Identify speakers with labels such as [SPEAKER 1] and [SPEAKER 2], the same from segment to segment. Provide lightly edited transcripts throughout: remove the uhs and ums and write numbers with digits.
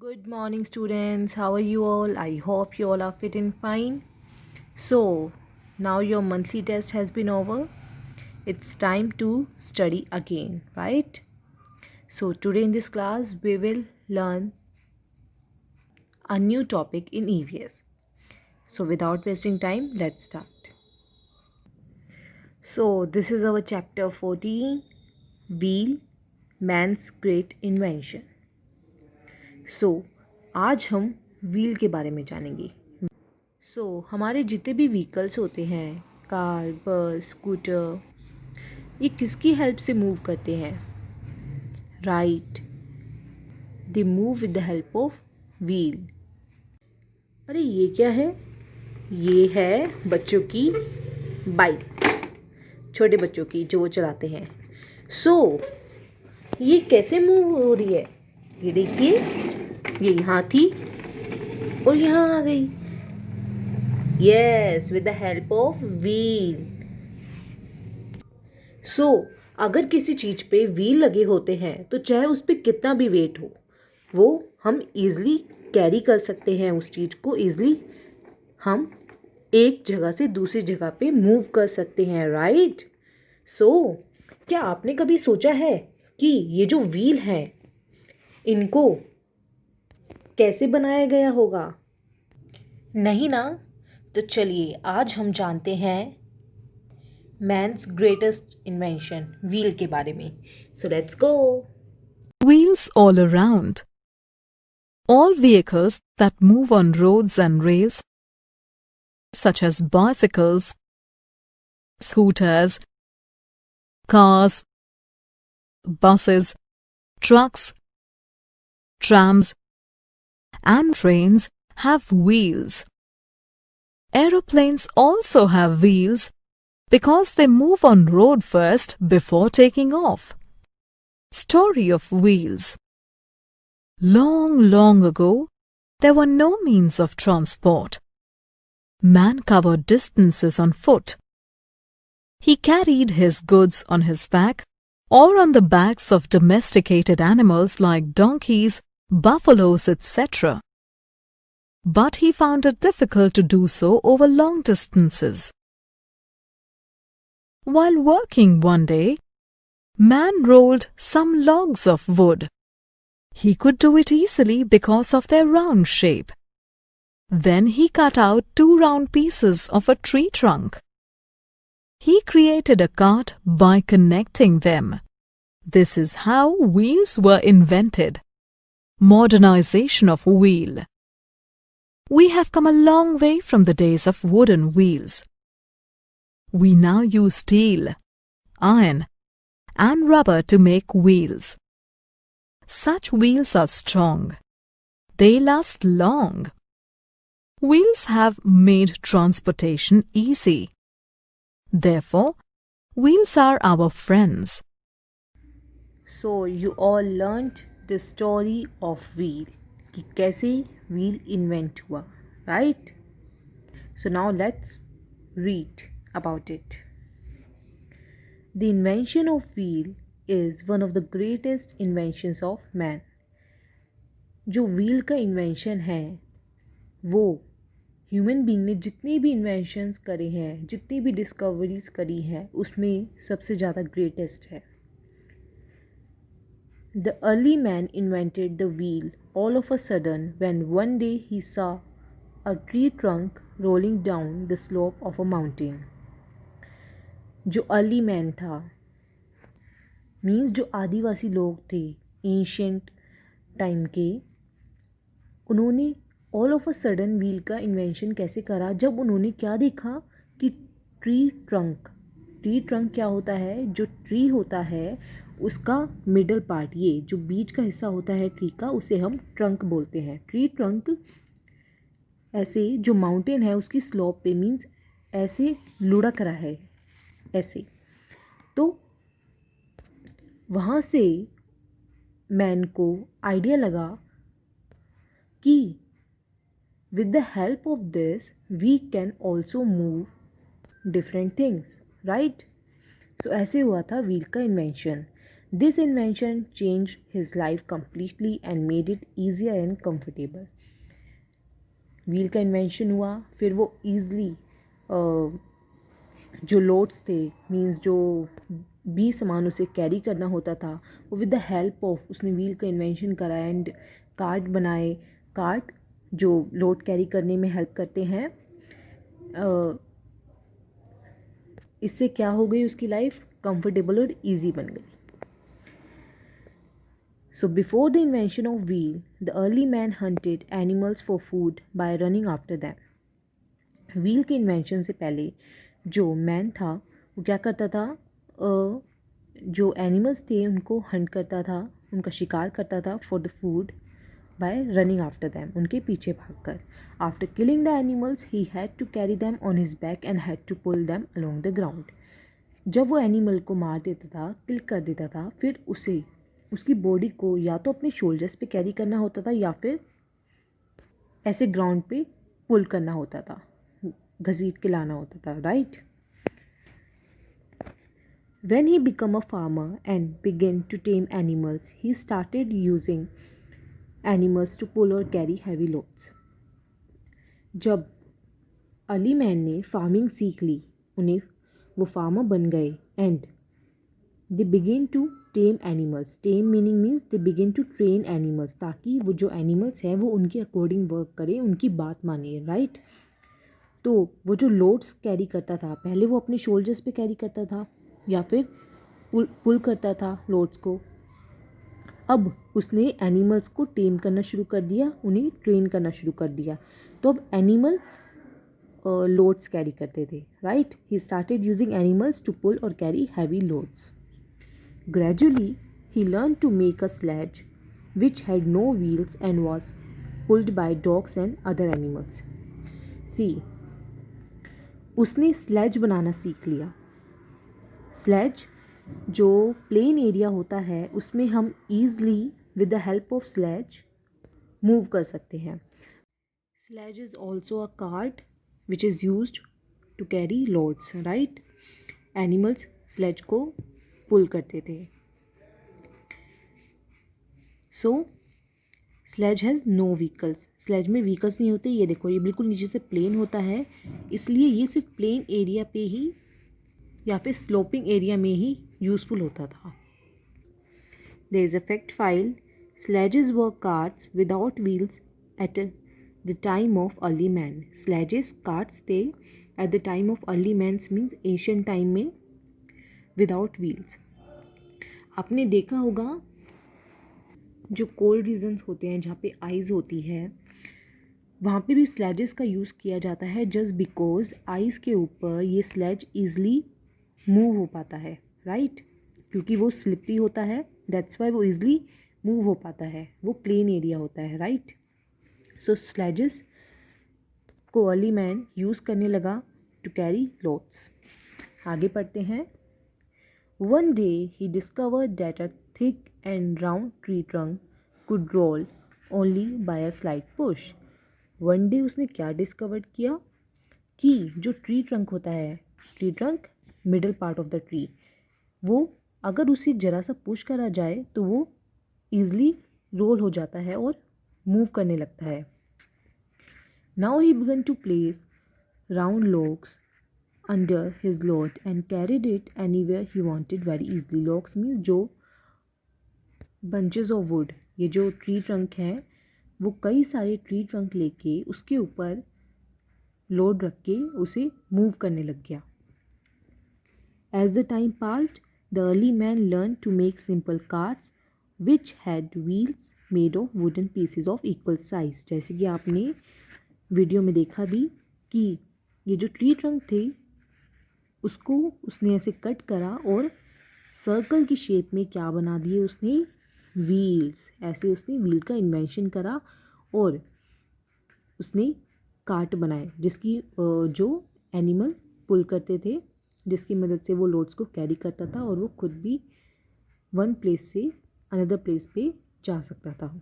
[SPEAKER 1] Good morning, students. How are you all? I hope you all are fit and fine. So, now your monthly test has been over. It's time to study again, right? So, today in this class, we will learn a new topic in EVS. So, without wasting time, let's start. So, this is our chapter 14 Wheel, Man's Great Invention. So, आज हम wheel के बारे में जानेंगे. हमारे जितने भी vehicles होते हैं, कार, बस, स्कूटर, ये किसकी हेल्प से मूव करते हैं? Right, they move with the help of wheel. अरे ये क्या है? ये है बच्चों की बाइक, छोटे बच्चों की, जो वो चलाते हैं. ये कैसे मूव हो रही है? ये देखिए, ये यहाँ थी और यहाँ आ गई. Yes, with the help of wheel. अगर किसी चीज़ पे व्हील लगे होते हैं तो चाहे उस पर कितना भी वेट हो, वो हम ईज़िली कैरी कर सकते हैं. उस चीज़ को ईज़िली हम एक जगह से दूसरी जगह पे मूव कर सकते हैं. राइट. क्या आपने कभी सोचा है कि ये जो व्हील हैं, इनको कैसे बनाया गया होगा? नहीं ना. तो चलिए आज हम जानते हैं मैन्स ग्रेटेस्ट इन्वेंशन व्हील के बारे में. So let's go.
[SPEAKER 2] Wheels all around. All vehicles that move on roads and rails, such as bicycles, scooters, cars, buses, trucks, trams, and trains have wheels. Aeroplanes also have wheels because they move on road first before taking off. Story of wheels. Long, long ago, there were no means of transport. Man covered distances on foot. He carried his goods on his back or on the backs of domesticated animals like donkeys, buffaloes, etc. But he found it difficult to do so over long distances. While working one day, man rolled some logs of wood. He could do it easily because of their round shape. Then he cut out 2 round pieces of a tree trunk. He created a cart by connecting them. This is how wheels were invented. Modernization of wheel. We have come a long way from the days of wooden wheels. We now use steel, iron, and rubber to make wheels. Such wheels are strong. They last long. Wheels have made transportation easy. Therefore, wheels are our friends.
[SPEAKER 1] So you all learnt the story of wheel, कि कैसे wheel invent हुआ, right? So now let's read about it. The invention of wheel is one of the greatest inventions of man. जो wheel का invention है, वो human being ने जितने भी इन्वेंशंस करे हैं, जितनी भी डिस्कवरीज करी हैं, उसमें सबसे ज़्यादा ग्रेटेस्ट है. The early man invented the wheel all of a sudden when one day he saw a tree trunk rolling down the slope of a mountain. जो अर्ली मैन था, मीन्स जो आदिवासी लोग थे एंशियंट टाइम के, उन्होंने all of a sudden wheel का invention कैसे करा? जब उन्होंने क्या देखा कि ट्री ट्रंक क्या होता है? जो ट्री होता है उसका मिडल पार्ट, ये जो बीच का हिस्सा होता है ट्री का, उसे हम ट्रंक बोलते हैं. ट्री ट्रंक ऐसे जो माउंटेन है उसकी स्लोप पे, मीन्स ऐसे लुढ़क रहा है ऐसे. तो वहाँ से मैन को आइडिया लगा कि with the help of this we can also move different things, right? So ऐसे हुआ था व्हील का invention. This invention changed his life completely and made it easier and comfortable. Wheel का इन्वेंशन हुआ, फिर वो ईज़िली जो लोड्स थे, मींस जो भी सामान उसे कैरी करना होता था, वो विद द हेल्प ऑफ उसने व्हील का इन्वेंशन करा एंड कार्ट बनाए। कार्ट जो लोड कैरी करने में हेल्प करते हैं। इससे क्या हो गई, उसकी लाइफ कंफर्टेबल और इजी बन गई। So before the invention of wheel, the early man hunted animals for food by running after them. Wheel के इन्वेंशन से पहले जो मैन था वो क्या करता था, जो एनिमल्स थे उनको हंट करता था, उनका शिकार करता था for the food by running after them, उनके पीछे भागकर। After killing the animals he had to carry them on his back and had to pull them along the ground. जब वो एनिमल को मार देता था, किल कर देता था, फिर उसे उसकी बॉडी को या तो अपने शोल्डर्स पे कैरी करना होता था या फिर ऐसे ग्राउंड पे पुल करना होता था, घसीट के लाना होता था, right. When he became a farmer and began to tame animals, he started using animals to pull or carry heavy loads. जब अली मैन ने फार्मिंग सीख ली, उन्हें वो फार्मर बन गए and they begin to tame animals. Tame meaning means they begin to train animals, ताकि वो जो एनिमल्स हैं वो उनके अकॉर्डिंग वर्क करें, उनकी बात मानिए, राइट। तो वो जो लोड्स कैरी करता था, पहले वो अपने शोल्डर्स पे कैरी करता था या फिर पुल करता था लोड्स को। अब उसने एनिमल्स को टेम करना शुरू कर दिया, उन्हें ट्रेन करना शुरू कर दिया, तो अब एनिमल लोड्स कैरी करते थे, right. He started using animals to pull और carry heavy loads. Gradually he learn to make a sledge which had no wheels and was pulled by dogs and other animals. See, उसने sledge बनाना सीख लिया। Sledge जो plane area होता है उसमें हम easily with the help of sledge move कर सकते हैं। Sledge is also a cart which is used to carry loads, right. Animals sledge को पुल करते थे। So sledge has no vehicles. Sledge में व्हीकल्स नहीं होते, ये देखो ये बिल्कुल नीचे से प्लेन होता है, इसलिए ये सिर्फ प्लेन एरिया पे ही या फिर स्लोपिंग एरिया में ही यूज़फुल होता था। There is a fact file, sledges were carts without wheels at the time of early man. Sledges carts थे at the time of early mans means Asian time में, without wheels. आपने देखा होगा जो cold regions होते हैं जहाँ पे आइज़ होती है, वहाँ पे भी स्लेजेस का यूज़ किया जाता है, जस्ट बिकॉज आइस के ऊपर ये स्लेज ईज़िली मूव हो पाता है, राइट। क्योंकि वो स्लिपरी होता है, दैट्स वाई वो ईज़िली मूव हो पाता है, वो प्लेन एरिया होता है, राइट। सो स्लेजेस को अर्ली मैन यूज़ करने लगा टू कैरी लोड्स। आगे पढ़ते हैं। One day he discovered that a thick and round tree trunk could roll only by a slight push. One day उसने क्या डिस्कवर किया कि जो ट्री ट्रंक होता है, tree trunk middle part of the tree, वो अगर उसे ज़रा सा पुश करा जाए तो वो ईज़िली रोल हो जाता है और मूव करने लगता है। Now he began to place round logs under his load and carried it anywhere he wanted very easily. Logs means जो bunches of wood, ये जो ट्री ट्रंक है वो कई सारे ट्री ट्रंक लेके उसके ऊपर लोड रख के उसे मूव करने लग गया। As the time passed, the early man learned to make simple carts which had wheels made of wooden pieces of equal size. जैसे कि आपने वीडियो में देखा भी कि ये जो ट्री ट्रंक थे उसको उसने ऐसे कट करा और सर्कल की शेप में क्या बना दिए उसने, व्हील्स। ऐसे उसने व्हील का इन्वेंशन करा और उसने कार्ट बनाए जिसकी जो एनिमल पुल करते थे, जिसकी मदद से वो लोड्स को कैरी करता था और वो खुद भी वन प्लेस से अनदर प्लेस पे जा सकता था।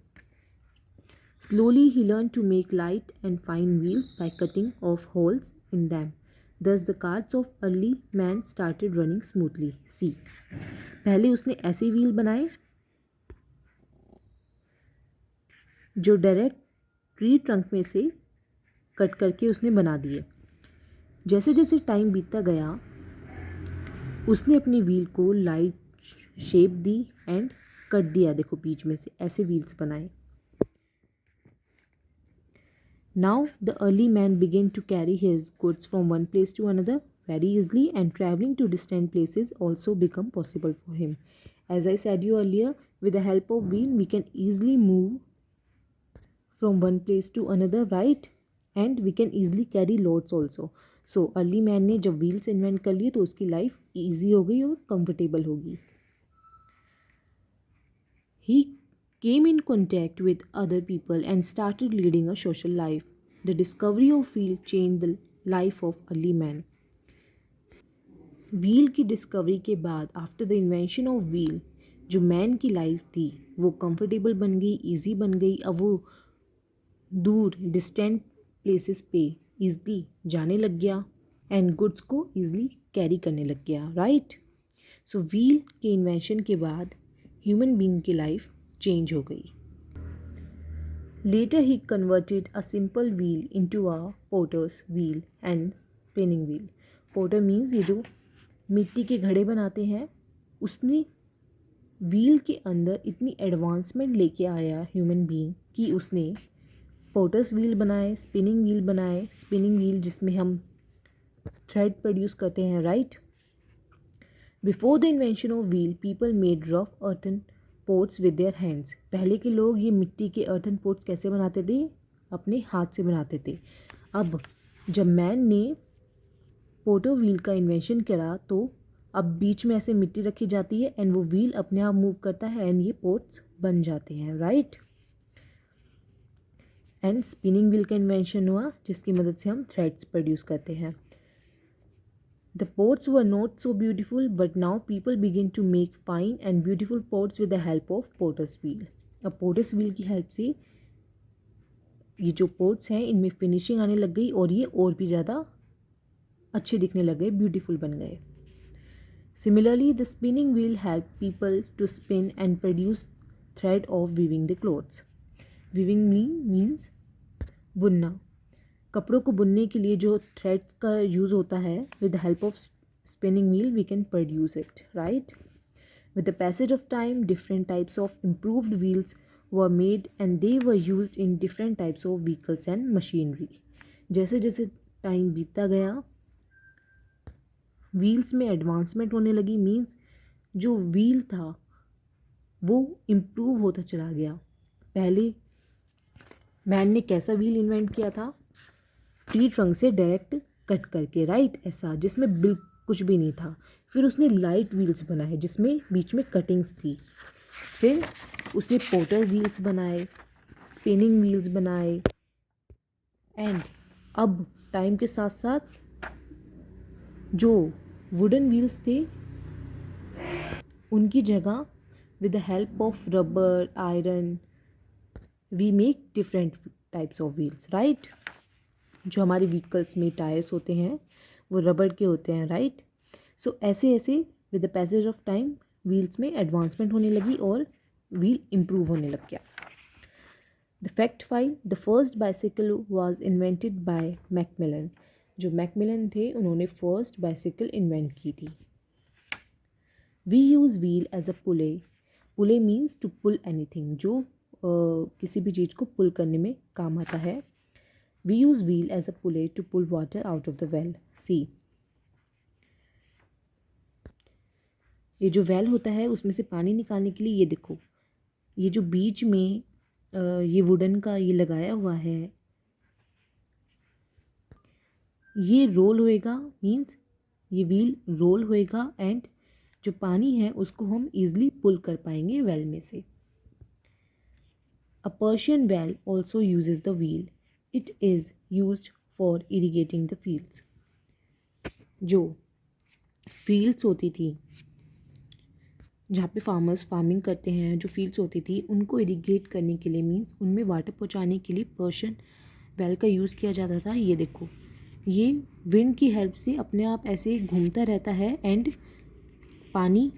[SPEAKER 1] Slowly he learn to make light and fine wheels by cutting off holes in them. Thus the carts of early man started running smoothly. See, पहले उसने ऐसे व्हील बनाए जो डायरेक्ट ट्री ट्रंक में से कट करके उसने बना दिए। जैसे जैसे टाइम बीतता गया उसने अपने व्हील को light shape the and cut दिया। देखो बीच में से ऐसे व्हील्स बनाए। Now the early man began to carry his goods from one place to another very easily, and traveling to distant places also become possible for him. As I said you earlier, with the help of wheel we can easily move from one place to another, right? And we can easily carry loads also. So early man ने जब wheels invent कर लिए तो उसकी life easy हो गई और comfortable होगी। He came in contact with other people and started leading a social life. The discovery of wheel changed the life of early man. Wheel की डिस्कवरी के बाद after the invention of wheel जो man की life थी वो comfortable बन गई, easy बन गई। अब वो दूर डिस्टेंट प्लेसेस पे ईजली जाने लग गया एंड गुड्स को ईजली कैरी करने लग गया, राइट। सो व्हील के इन्वेंशन के बाद ह्यूमन बीइंग की लाइफ चेंज हो गई। Later he converted a simple wheel into a potter's wheel and spinning wheel. Potter means ये जो मिट्टी के घड़े बनाते हैं उसमें व्हील के अंदर इतनी एडवांसमेंट लेके आया ह्यूमन बीइंग कि उसने पोटर्स व्हील बनाए, स्पिनिंग व्हील बनाए। स्पिनिंग व्हील जिसमें हम थ्रेड प्रोड्यूस करते हैं, right. Before the invention of wheel people made rough earthen pots with their hands. पहले के लोग ये मिट्टी के अर्थन पोट्स कैसे बनाते थे? अपने हाथ से बनाते थे। अब जब मैन ने पोटर व्हील का इन्वेंशन करा तो अब बीच में ऐसे मिट्टी रखी जाती है एंड वो व्हील अपने आप मूव करता है एंड ये पोट्स बन जाते हैं, राइट। एंड स्पिनिंग व्हील का इन्वेंशन हुआ जिसकी मदद से हम थ्रेड्स प्रोड्यूस करते हैं। The pots were not so beautiful, but now people begin to make fine and beautiful pots with the help of potter's wheel. अब potter's wheel की हेल्प से ये जो pots हैं इनमें फिनिशिंग आने लग गई और ये और भी ज़्यादा अच्छे दिखने लग गए, ब्यूटीफुल बन गए। Similarly, the spinning wheel helped people to spin and produce thread of weaving the clothes. Weaving means बुनना। कपड़ों को बुनने के लिए जो थ्रेड्स का यूज़ होता है with the help of spinning wheel we can produce it, right. With the passage of time different types of improved wheels were made and they were used in different types of vehicles and machinery. जैसे जैसे time बीतता गया wheels में advancement होने लगी, means जो wheel था वो इम्प्रूव होता चला गया। पहले मैन ने कैसा व्हील इन्वेंट किया था? ट्री ट्रंक से डायरेक्ट कट करके, राइट, ऐसा जिसमें बिल्कुल कुछ भी नहीं था। फिर उसने लाइट व्हील्स बनाए जिसमें बीच में कटिंग्स थी। फिर उसने पोटर व्हील्स बनाए, स्पिनिंग व्हील्स बनाए एंड अब टाइम के साथ साथ जो वुडन व्हील्स थे उनकी जगह with the help of rubber, iron we make different types of wheels, right. जो हमारे व्हीकल्स में टायर्स होते हैं वो रबर के होते हैं, राइट। सो ऐसे ऐसे with the passage of time wheels में एडवांसमेंट होने लगी और व्हील इम्प्रूव होने लग गया। The fact 5, the first bicycle was invented by McMillan. जो मैकमिलन थे उन्होंने फर्स्ट बाइसिकल इन्वेंट की थी। We use wheel as a pulley. Pulley means to pull anything, जो किसी भी चीज़ को पुल करने में काम आता है। We use wheel as a pulley to pull water out of the well. See, ये जो वेल होता है उसमें से पानी निकालने के लिए ये देखो, ये जो बीच में ये वुडन का ये लगाया हुआ है ये रोल होएगा, मीन्स ये व्हील रोल होएगा एंड जो पानी है उसको हम ईजिली पुल कर पाएंगे वेल में से। A Persian well also uses the wheel. It is used for irrigating the fields. जो फील्ड्स होती थी जहाँ पे फार्मर्स फार्मिंग करते हैं, जो फील्ड्स होती थी उनको इरिगेट करने के लिए मीन्स उनमें वाटर पहुँचाने के लिए पर्शियन वेल का यूज़ किया जाता था। ये देखो ये विंड की हेल्प से अपने आप ऐसे घूमता रहता है एंड पानी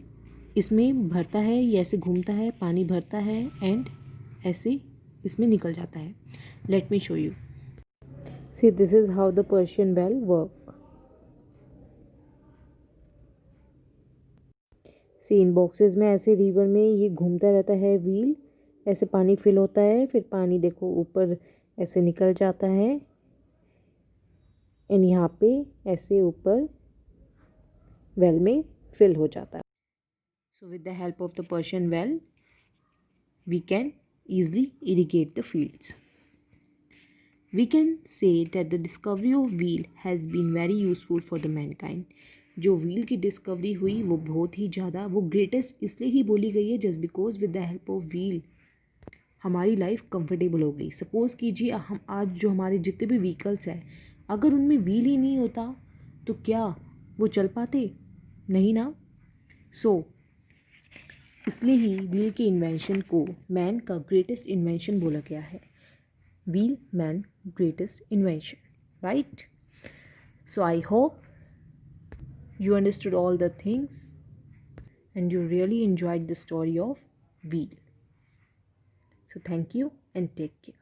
[SPEAKER 1] इसमें भरता है, ये ऐसे घूमता है, पानी भरता है एंड ऐसे इसमें निकल जाता है. Let me show you. See this is how the Persian well work. See in boxes में ऐसे रिवर में ये घूमता रहता है व्हील, ऐसे पानी फिल होता है, फिर पानी देखो ऊपर ऐसे निकल जाता है एंड यहाँ पे ऐसे ऊपर वेल में फिल हो जाता है. So with the help of the Persian well we can easily irrigate the fields. We can say that the discovery of wheel has been very useful for the mankind. जो wheel की discovery हुई वो बहुत ही ज़्यादा, वो greatest इसलिए ही बोली गई है just because with the help of wheel हमारी लाइफ कंफर्टेबल हो गई. सपोज़ कीजिए हम आज जो हमारे जितने भी व्हीकल्स हैं, अगर उनमें व्हील ही नहीं होता तो क्या वो चल पाते? नहीं ना. सो इसलिए ही व्हील के इन्वेंशन को मैन का ग्रेटेस्ट इन्वेंशन बोला गया है. Wheel man greatest invention, right? So I hope you understood all the things and you really enjoyed the story of wheel. So thank you and take care.